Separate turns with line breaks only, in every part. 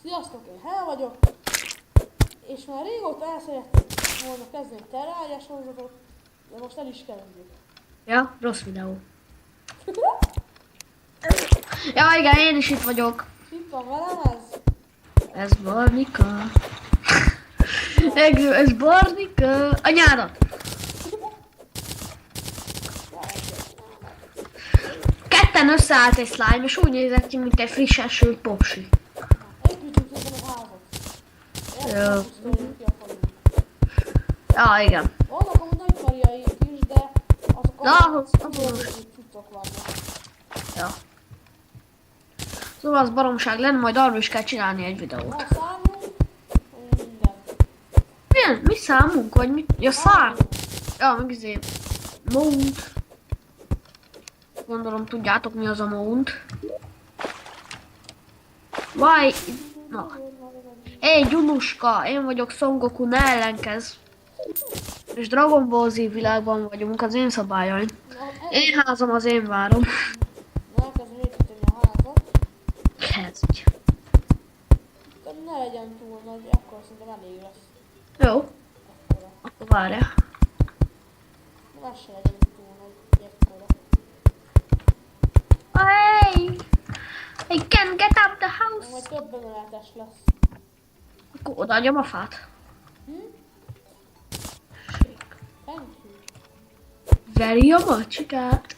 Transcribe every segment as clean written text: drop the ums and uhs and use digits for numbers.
Sziasztok, én Hel vagyok, és már régóta el szerettem volna kezdeni egy Terraria sorozatot, de most el is kezdjük.
Ja, rossz videó. Ja, igen, én is itt vagyok.
Itt van velem ez?
Ez Barnika. Ez Barnika. Anyádat. Ketten összeállt egy slime, és úgy nézett ki, mint egy friss esült popsi.
Építjük szépen a házat.
Jó.
Pusztuljunk ki a falut.
Ja, igen.
Vannak amúgy nagy karjaink is, de azok
Na, ahhoz
cuccok vannak.
Ja. Szóval az baromság lenne, majd arról is kell csinálni egy videót.
Na, számunk, minden.
Milyen? Mi számunk? Vagy mit? Ja, szám. Ja, meg izé. Mount. Gondolom tudjátok mi az a Mount. Vaj. Na. Éj, Gyunuska, én vagyok Son Goku, ne ellenkezz. És Dragon Ball Z világban vagyunk, az én szabályaim. Én házam, az én várom.
Na, elkezdem építeni a házat.
Kezdj.
De ne legyen túl nagy, akkor szerintem elég lesz.
Jó,
Ekkora.
akkor várjál.
De ez se legyen túl nagy, ekkora.
Hey! I can get up the house!
Majd több emeletes lesz.
Akkor odaadjam a fát.
Thank you.
Veri a macskát.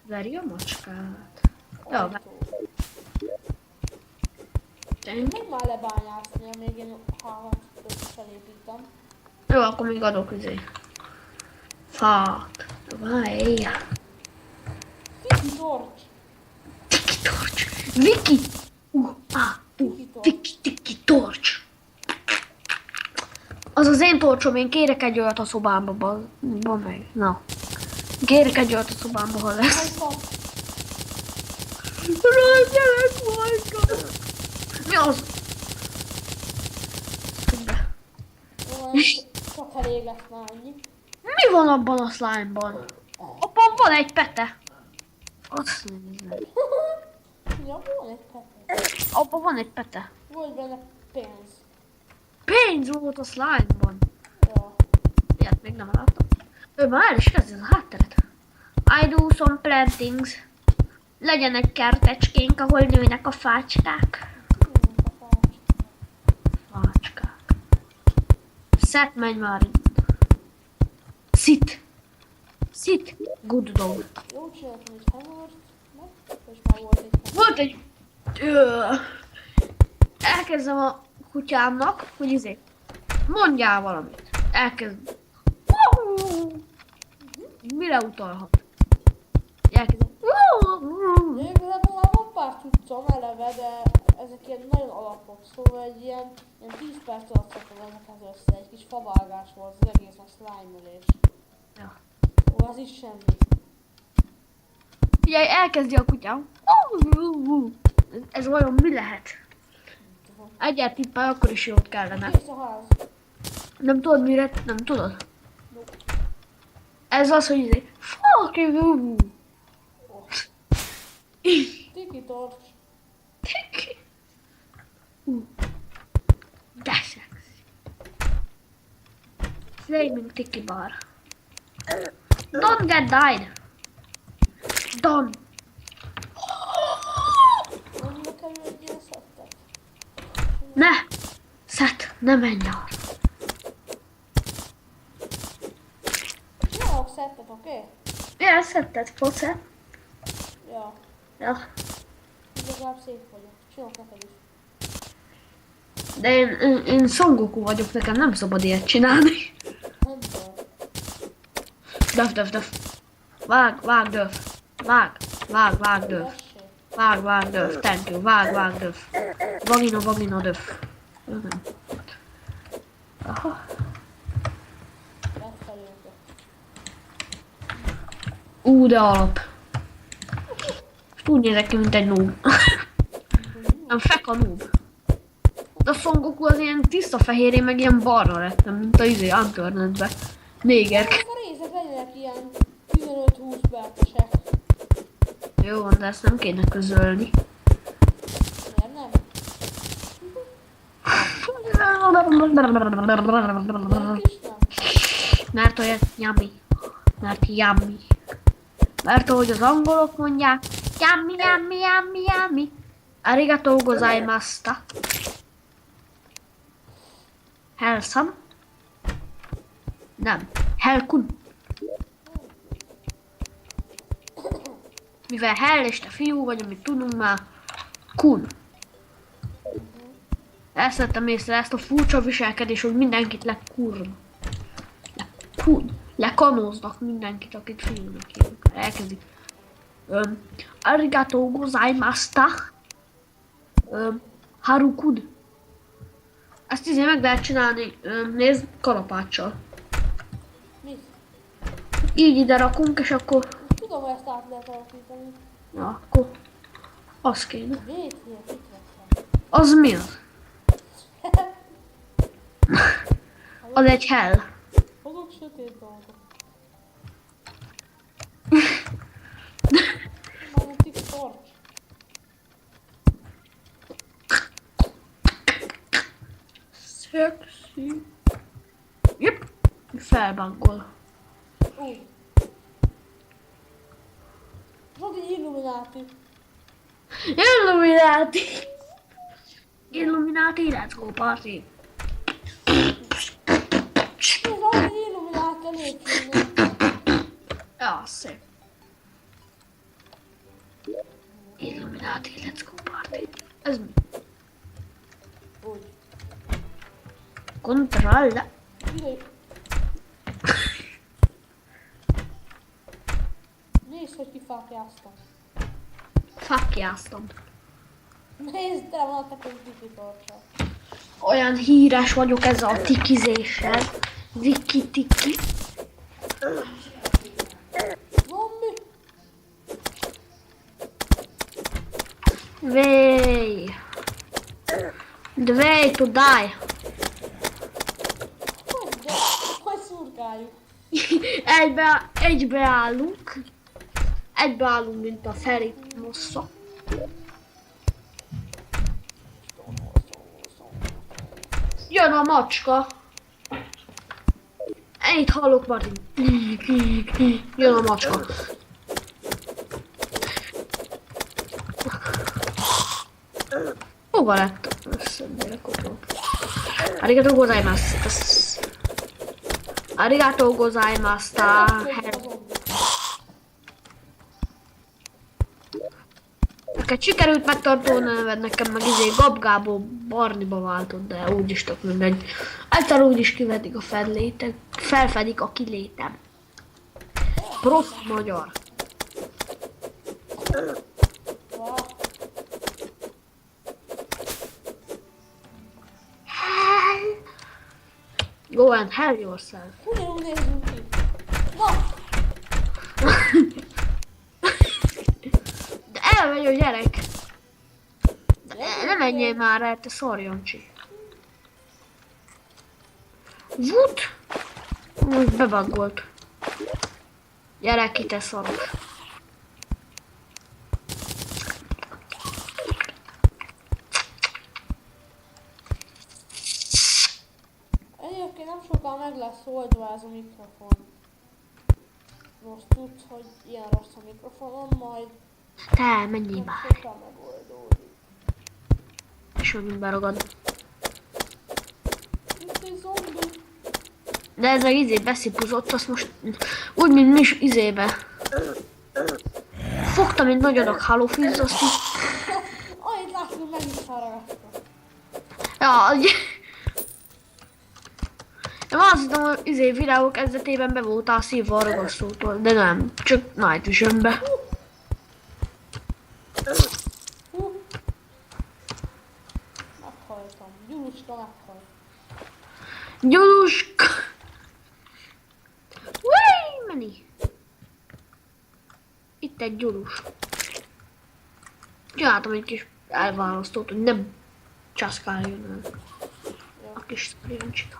Veri a macskát. Jó,
Még már lebányászni, amíg én hálát felépítem.
jó, akkor még adok izé. Fát. Várj.
Tiki torcs!
Tiki torcs. Viki. Tiki torcs. Az az én torcsom, én kérek egy olyat a szobámba, meg. Na. Kérek egy olyat a szobámba, ha lesz. Rossz gyerek voltam. Mi az?
Csak elég lesz már annyi.
Mi van abban a slime-ban? Abban van egy pete. Azt nézd.
Ja, van egy pete.
Abban van egy pete.
Volt benne pénz.
Pénz volt a slime-ban.
Ja.
Ilyet még nem láttam. Ő már el is kezdi a hátteret. I do some plantings. Legyenek kertecskénk, ahol nőnek a fácskák. Fácskák. Szett, menj már innen. Sit. Sit. Good dog.
Jó csináltam egy hammert. És már volt egy hammer.
Volt egy... Elkezdem a kutyámnak, hogy izé. Mondjál valamit. Elkezd. Mire utalhat? Elkezdem.
De igazából már van pár cuccom eleve, de ezek ilyen nagyon alapok, szóval egy ilyen 10 perc alatt szoktam ezekhez össze. Egy kis favágás volt az egész a slime-ölés.
Ja.
Ó, az is semmi.
Figyelj, elkezdi a kutyám. Ez vajon mi lehet? Egyet tippel, akkor is jót kellene.
Kész a ház.
Nem tudod mire? Nem tudod? Ez az, hogy izé. Fuck you.
Tiki torcs.
De szexi. Flaming tiki bar. Don't get died. Don't.
Mennyibe kerül egy ilyen szettet?
Ne! Szet, ne menj arra.
Csinálok szettet, oké?
Ja, szettet, foce.
Ja.
Ja.
Így legalább szép vagyok. Csinálok neked is.
De én Son Goku vagyok, nekem nem szabad ilyet csinálni.
Nem tudom.
Döf. Vág, döf. Vág, döf.
Tessék.
Vág, döf. Thank you. Vág, döf. Vagina, döf. Aha.
Lefelé őket.
De alap. Úgy nézek ki, mint egy noob. Nem fek a noob. De a Son Goku az ilyen tiszta fehéré, meg ilyen barna lettem, mint a Unturned-be. Négerk.
Ezek a részek legyenek ilyen 15-20 perc Gyűlöletesek.
Jó van, de ezt nem kéne közölni.
Miért nem? Miért is nem?
Mert olyan yummy. Mert yummy. Mert ahogy az angolok mondják, yummy, yummy, yummy, yummy. Arigatou gozaimashita. Helsam? Nem. Helkun. Mivel Hell és te fiú vagy, amit tudunk már, kun. Ezt vettem észre, ezt a furcsa viselkedés, hogy mindenkit lekanóznak mindenkit, akit fiúnak hívnak. Elkezdik. Arigatou gozaimashita. Harukun. Ezt így meg lehet csinálni, nézd, kalapáccsal.
Mit?
Így ide rakunk, és akkor...
Tudom, hogy ezt át lehet alakítani.
Na, akkor... Az kéne.
Védjél, mit vettem?
Az mi az? Az egy hell.
Azok sötét dolgok. Magnetic torch.
Sexy. Jep. Felbankol.
Úgy. Zsogi Illuminati.
Illuminati. Illuminati, let's go party.
Zsogi Illuminati a lépcsőnél.
Ja, szép. Illuminati, let's go party. Ez mi?
Úgy.
Controlla.
Ide. Nézd, hogy kifákjáztam.
Fakjáztam.
Nézd, de van a tekem tikitorcsa.
Olyan híres vagyok ezzel a tikizéssel. Viki-tiki.
Zombi!
Way. The way to die.
Hogy szurkáljuk?
Egybeállunk. Egybeállunk, mint a Feri mossza. Jön a macska. Én itt hallok, Martin. Jön a macska. Hova lett? Arigatou gozaimashita. Arigatou gozaimashita. Neked sikerült megtartolni a neved, nekem meg Gabgából Barniba váltott, de úgyis tök mindegy. Egyszer úgyis kivetik a fedlétek, felfedik a kilétem. Profi magyar.
Wow.
Go and hell yourself.
Ugyanúgy nézzünk ki. Na!
De elmegy a gyerek. De ne menjél már el, te szarjancsi. Vut! Most bebaggolt. Gyere ki, te szarok.
Egyébként nem sokkal meg lesz oldva ez a mikrofon. Most tudsz, hogy ilyen rossz a mikrofonom, majd
Te, menjél már.
sokkal megoldódik.
És megint beragad.
Itt egy zombi.
De ez meg beszipuzott, azt most úgy, mint mi is izébe. Fogtam egy nagy adag halófűz, azt így...
Annyit látunk, meg is haragasztom.
Ja, én azt hittem, hogy videó kezdetében be voltál szívva a ragasztótól, de nem, csak Night Vision-be.
Meghaltam. Gyuluska meghalt.
Gyuluska! Wait, meni! Itt egy gyulus. Csináltam egy kis elválasztót, hogy nem csaszkáljon el a kis szarjancsika.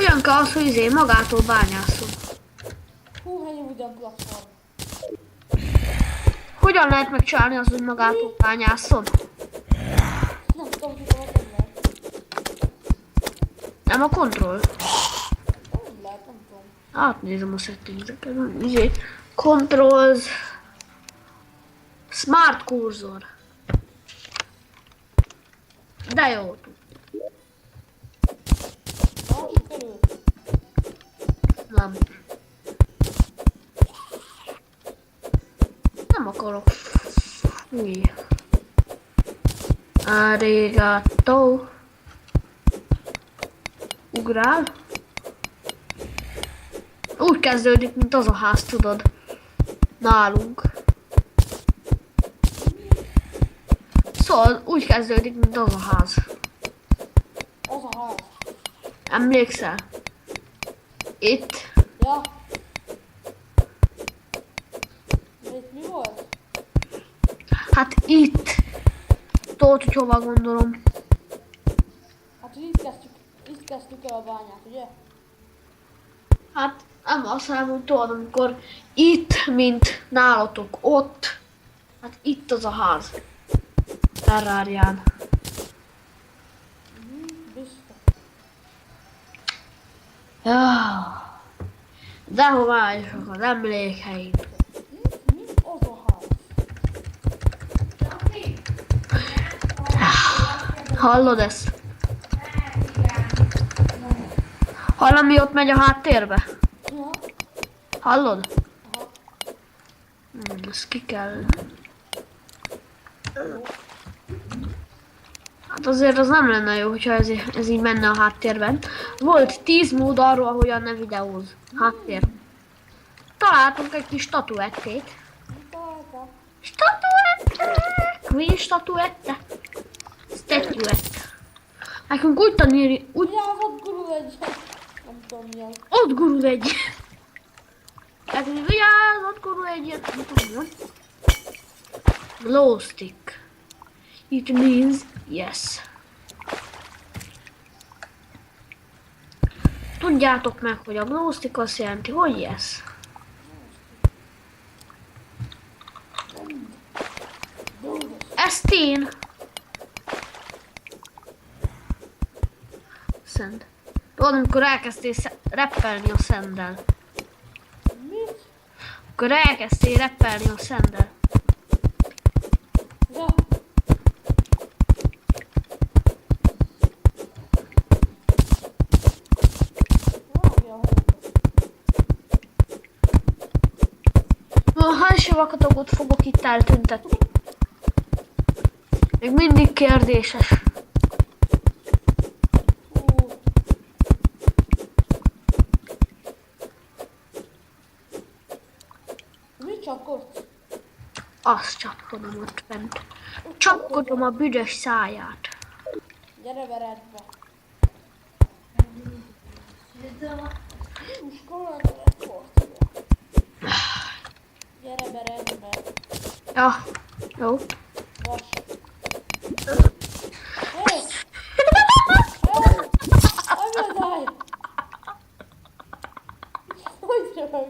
Jön ki az, hogy magától bányászol.
Hú, ennyi ugyan platform.
Hogyan lehet megcsinálni az, hogy magától bányászol?
Nem tudom, hogy nem lehet.
Nem a kontroll.
Nem lehet, nem tudom.
Átnézem a settingseket. Controls. Smart cursor. De jó.
Na, sikerült.
Nem. Nem akarok. Fúj. Arigato. Ugrál. Úgy kezdődik, mint az a ház, tudod. Nálunk. Szóval úgy kezdődik, mint az a ház.
Az a ház.
Emlékszel? Itt.
Ja. De itt mi volt?
Hát itt. Tudod, hogy hova gondolom.
Hát hogy itt kezdtük el a bányát, ugye?
Hát nem azt hanem, tudod, amikor itt, mint nálatok ott. Hát itt az a ház. Terrárián.
Biztos.
Ja. De hová is az emlékeim.
Mi az a ház?
Hallod ezt? Hallom, mi ott megy a háttérbe?
Ja.
Hallod?
Aha.
Ezt ki kell. Hát azért az nem lenne jó, hogyha ez így menne a háttérben. Volt 10 mód arról, hogyan ne videóz. Háttér. Találtunk egy kis statuettét.
Mit találtál?
Statuette! Queen statuette. Statuette. Nekünk úgy tanírni, úgy
Ja, ott gurul egy. Nem tudom mi az.
ott gurul egy. Nekünk vigyázz, ott gurul egy. Nem tudom. Glow stick. It means yes. Tudjátok meg, hogy a glow stick azt jelenti, hogy yes. Ezt én. Szend. Tudod, amikor elkezdtél rappelni a szenddel.
Mit?
Akkor elkezdtél rappelni a szenddel.
Ja.
Hajsivakatogot fogok itt eltüntetni. Még mindig kérdéses.
Mi csapkodsz?
Azt csapkodom ott bent. Csapkodom a büdös száját.
Gyere veredbe. Gyere veredbe.
Ja, jó.
Vas. Hé! Anyadaj! Hogy röhög?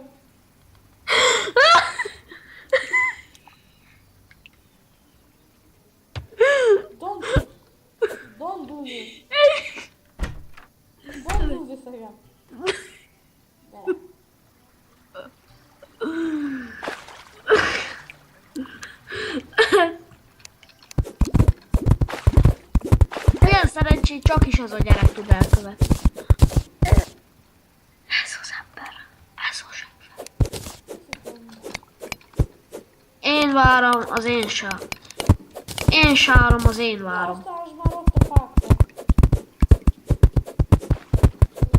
Don't do this. Don't do this again. Ne.
Olyan szerencsét csak is az a gyerek tud elkövetni. Ez az ember. Ez az ember. Én várom az én sár. Én sárom az én várom.
Aztán már ott a fákon.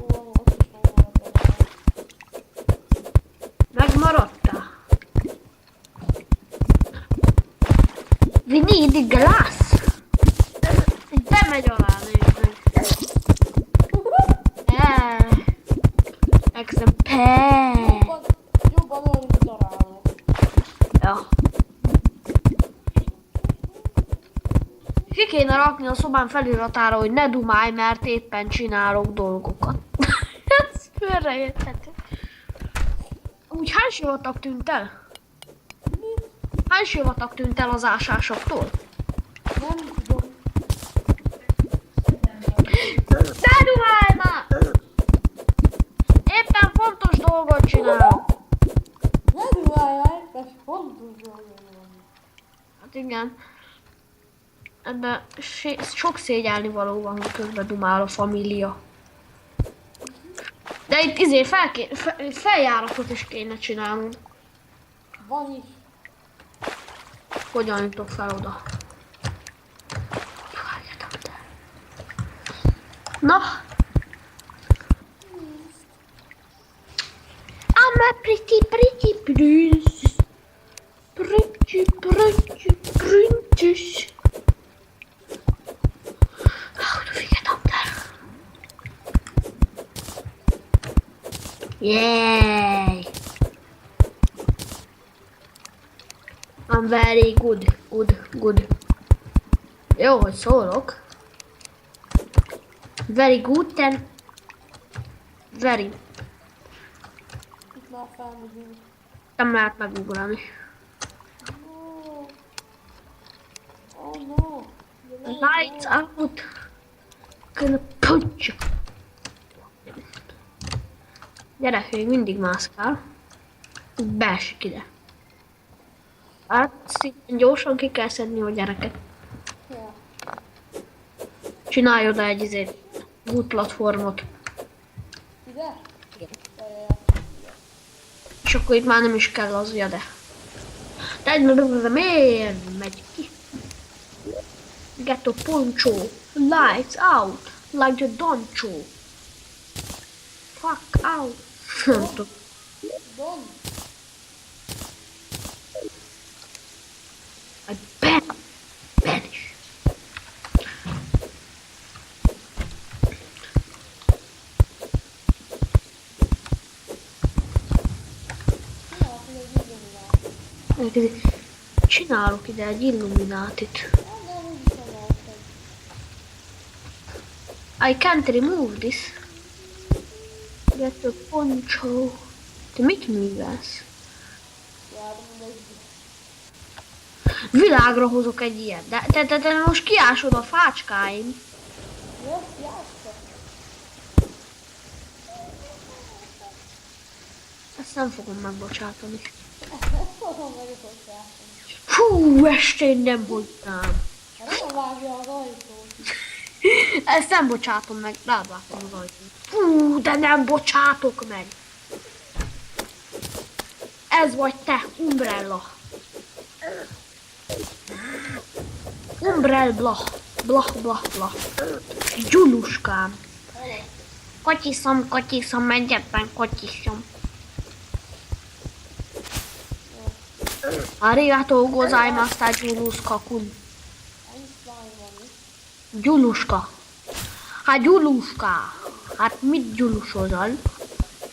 Jó, ott is megmaradt.
Megmaradtál? We need the glass. Bemegy alá, nézd meg. Elkezdem
Jobban olyan, mint daráló.
Ja. Ki kéne rakni a szobán feliratára, hogy ne dumálj, mert éppen csinálok dolgokat. Félreérthető. Úgy hány sivatag tűnt el?
Mi?
Hány sivatag tűnt el az ásásoktól?
Nem tudom.
Ne duhálj már! Éppen fontos dolgot csinálok.
Ne duháljál, ez fontos dolog van.
Hát igen. Ebben sok szégyelni való van, hogy közben dumál a família. De itt feljáratot is kéne csinálnunk.
Van is.
Hogyan jutok fel oda? Na? I'm a pretty prince. Pretty princess. How do we get up there? Yay! I'm very good. Jó, hogy szólok. Very good and very.
Itt már felmegyünk.
Nem lehet megugrani.
No. Oh no.
Lights out. Gonna punch you. Gyerek még mindig mászkál. Beesik ide. Hát szépen gyorsan ki kell szedni a gyereket.
Ja.
Csinálj oda egy útplatformot.
Ide?
Igen.
Ja.
És akkor itt már nem is kell az jade. De miért megy ki? Get a poncho. Lights out. Like the doncho. Fuck out. Nem tudom.
Don.
I banish. Csinálok ide egy illuminátit. I can't remove this. Get a poncho. Te mit művelsz? Világra hozok egy ilyet. De te most kiásod a fácskáim.
Jó, játszok.
Ezt nem fogom megbocsátani.
Ezt fogom megbocsátani.
Fú, estén nem hoztam.
Hát nem vágja az ajtót.
Ezt nem bocsátom meg. Rád vágtam az ajtót. Fú, de nem bocsátok meg. Ez vagy te, Umbrella. Umbrella, blah. Gyuluskám. Kocsiszom, egyetlen kocsiszom. Arigato gozaimashita, Gyuluska-kun. Gyuluska. Hát Gyuluska. Hát mit gyulusozol?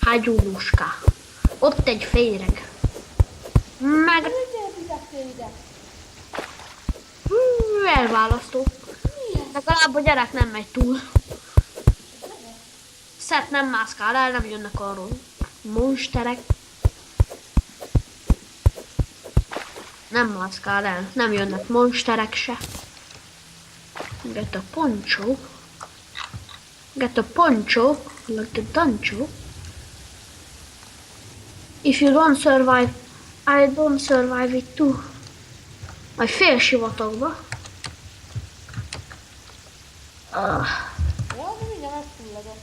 Hát Gyuluska. Ott egy féreg. Meg... Elválasztó. Legalább a gyerek nem megy túl. Szett nem mászkál el, nem jönnek arról. Monsterek. Nem mászkál el, nem jönnek monsterek se. Get a poncho. Get a poncho, like the doncho. If you don't survive, I don't survive it too. Majd fél sivatagba.
Ja, de mindjárt megfulladok.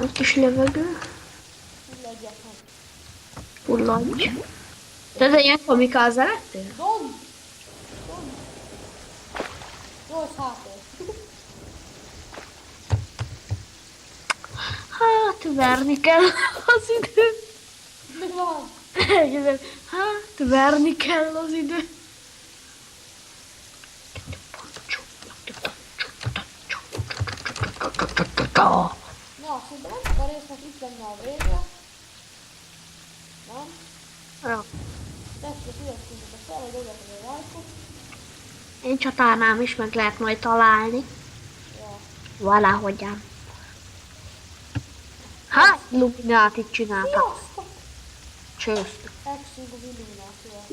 Egy kis levegő.
Fulladjak meg.
Fulladj. Te ilyen kamikáze lettél?
Don! Rossz hátul.
Hát verni kell az idő.
Mi van?
Hát verni kell az idő.
Na, szerintem ennek a résznek itt lenne a vége. Nem?
Ja.
Tessék, ügyessétek a fel, hogy odaadod a lájkot.
Én csatárnám is meg lehet majd találni.
Ja.
Valahogyan. Hát, Illuminátit csináltak.
Sziasztok!
Csőztük.
Elköszönjük az Illuminátival.